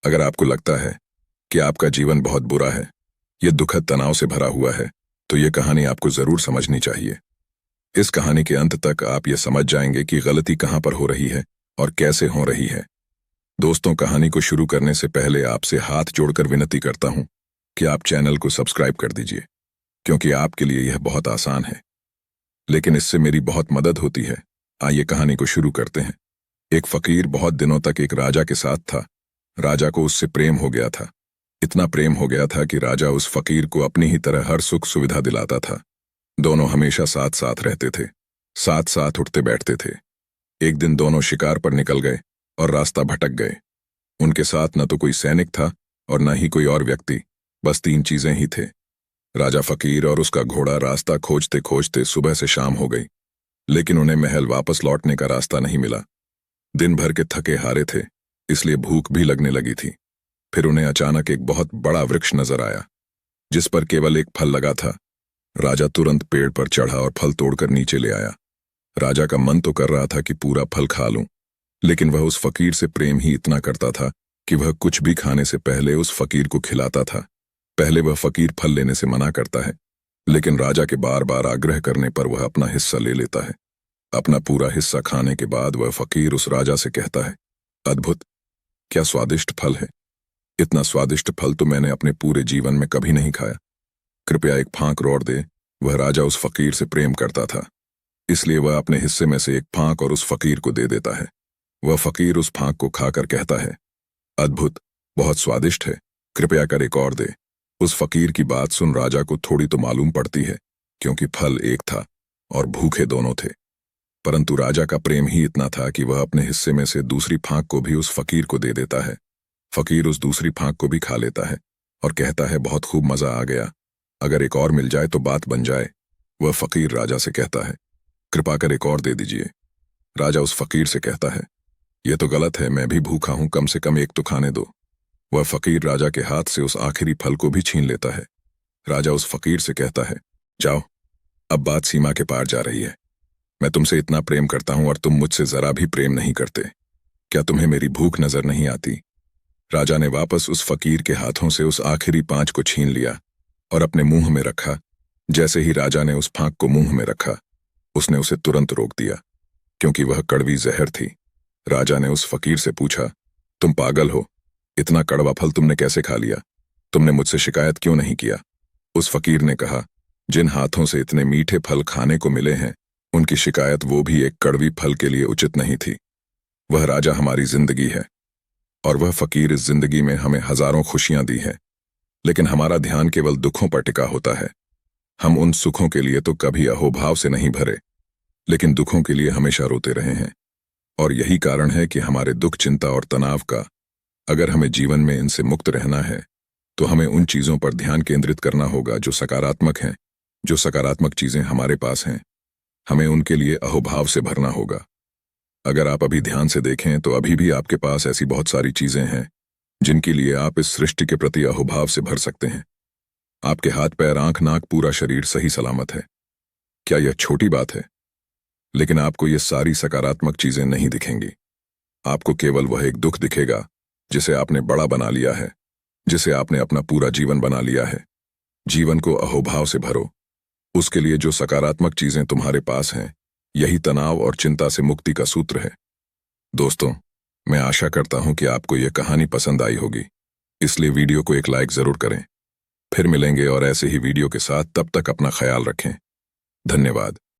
अगर आपको लगता है कि आपका जीवन बहुत बुरा है, ये दुखद तनाव से भरा हुआ है, तो ये कहानी आपको जरूर समझनी चाहिए। इस कहानी के अंत तक आप ये समझ जाएंगे कि गलती कहाँ पर हो रही है और कैसे हो रही है। दोस्तों, कहानी को शुरू करने से पहले आपसे हाथ जोड़कर विनती करता हूँ कि आप चैनल को सब्सक्राइब कर दीजिए, क्योंकि आपके लिए यह बहुत आसान है, लेकिन इससे मेरी बहुत मदद होती है। आइए कहानी को शुरू करते हैं। एक फकीर बहुत दिनों तक एक राजा के साथ था। राजा को उससे प्रेम हो गया था। इतना प्रेम हो गया था कि राजा उस फकीर को अपनी ही तरह हर सुख सुविधा दिलाता था। दोनों हमेशा साथ साथ रहते थे, साथ साथ उठते बैठते थे। एक दिन दोनों शिकार पर निकल गए और रास्ता भटक गए। उनके साथ न तो कोई सैनिक था और न ही कोई और व्यक्ति, बस 3 चीजें ही थे। राजा फकीर और उसका घोड़ा रास्ता खोजते खोजते सुबह से शाम हो गई, लेकिन उन्हें महल वापस लौटने का रास्ता नहीं मिला। दिन भर के थके हारे थे, इसलिए भूख भी लगने लगी थी। फिर उन्हें अचानक एक बहुत बड़ा वृक्ष नजर आया, जिस पर केवल एक फल लगा था। राजा तुरंत पेड़ पर चढ़ा और फल तोड़कर नीचे ले आया। राजा का मन तो कर रहा था कि पूरा फल खा लूं, लेकिन वह उस फकीर से प्रेम ही इतना करता था कि वह कुछ भी खाने से पहले उस फकीर को खिलाता था। पहले वह फकीर फल लेने से मना करता है, लेकिन राजा के बार बार आग्रह करने पर वह अपना हिस्सा ले लेता है। अपना पूरा हिस्सा खाने के बाद वह फकीर उस राजा से कहता है, अद्भुत, क्या स्वादिष्ट फल है। इतना स्वादिष्ट फल तो मैंने अपने पूरे जीवन में कभी नहीं खाया। कृपया एक फांक रोड़ दे। वह राजा उस फकीर से प्रेम करता था, इसलिए वह अपने हिस्से में से एक फांक और उस फकीर को दे देता है। वह फकीर उस फांक को खाकर कहता है, अद्भुत, बहुत स्वादिष्ट है, कृपया कर एक और दे। उस फकीर की बात सुन राजा को थोड़ी तो मालूम पड़ती है, क्योंकि फल एक था और भूखे दोनों थे। परंतु राजा का प्रेम ही इतना था कि वह अपने हिस्से में से दूसरी फांक को भी उस फकीर को दे देता है। फकीर उस दूसरी फांक को भी खा लेता है और कहता है, बहुत खूब मजा आ गया, अगर एक और मिल जाए तो बात बन जाए। वह फकीर राजा से कहता है, कृपा कर एक और दे दीजिए। राजा उस फकीर से कहता है, यह तो गलत है, मैं भी भूखा हूं, कम से कम एक तो खाने दो। वह फकीर राजा के हाथ से उस आखिरी फल को भी छीन लेता है। राजा उस फकीर से कहता है, जाओ, अब बात सीमा के पार जा रही है। मैं तुमसे इतना प्रेम करता हूं और तुम मुझसे जरा भी प्रेम नहीं करते। क्या तुम्हें मेरी भूख नजर नहीं आती? राजा ने वापस उस फकीर के हाथों से उस आखिरी पांच को छीन लिया और अपने मुंह में रखा। जैसे ही राजा ने उस फांक को मुंह में रखा, उसने उसे तुरंत रोक दिया, क्योंकि वह कड़वी जहर थी। राजा ने उस फकीर से पूछा, तुम पागल हो? इतना कड़वा फल तुमने कैसे खा लिया? तुमने मुझसे शिकायत क्यों नहीं किया? उस फकीर ने कहा, जिन हाथों से इतने मीठे फल खाने को मिले हैं, उनकी शिकायत वो भी एक कड़वी फल के लिए उचित नहीं थी। वह राजा हमारी जिंदगी है और वह फकीर इस जिंदगी में हमें हजारों खुशियां दी हैं, लेकिन हमारा ध्यान केवल दुखों पर टिका होता है। हम उन सुखों के लिए तो कभी अहोभाव से नहीं भरे, लेकिन दुखों के लिए हमेशा रोते रहे हैं। और यही कारण है कि हमारे दुख, चिंता और तनाव का, अगर हमें जीवन में इनसे मुक्त रहना है, तो हमें उन चीजों पर ध्यान केंद्रित करना होगा जो सकारात्मक हैं। जो सकारात्मक चीजें हमारे पास हैं, हमें उनके लिए अहोभाव से भरना होगा। अगर आप अभी ध्यान से देखें तो अभी भी आपके पास ऐसी बहुत सारी चीजें हैं जिनके लिए आप इस सृष्टि के प्रति अहोभाव से भर सकते हैं। आपके हाथ, पैर, आंख, नाक, पूरा शरीर सही सलामत है। क्या यह छोटी बात है? लेकिन आपको ये सारी सकारात्मक चीजें नहीं दिखेंगी। आपको केवल वह एक दुख दिखेगा जिसे आपने बड़ा बना लिया है, जिसे आपने अपना पूरा जीवन बना लिया है। जीवन को अहोभाव से भरो। उसके लिए जो सकारात्मक चीजें तुम्हारे पास हैं, यही तनाव और चिंता से मुक्ति का सूत्र है। दोस्तों, मैं आशा करता हूं कि आपको यह कहानी पसंद आई होगी, इसलिए वीडियो को एक लाइक जरूर करें। फिर मिलेंगे और ऐसे ही वीडियो के साथ। तब तक अपना ख्याल रखें। धन्यवाद।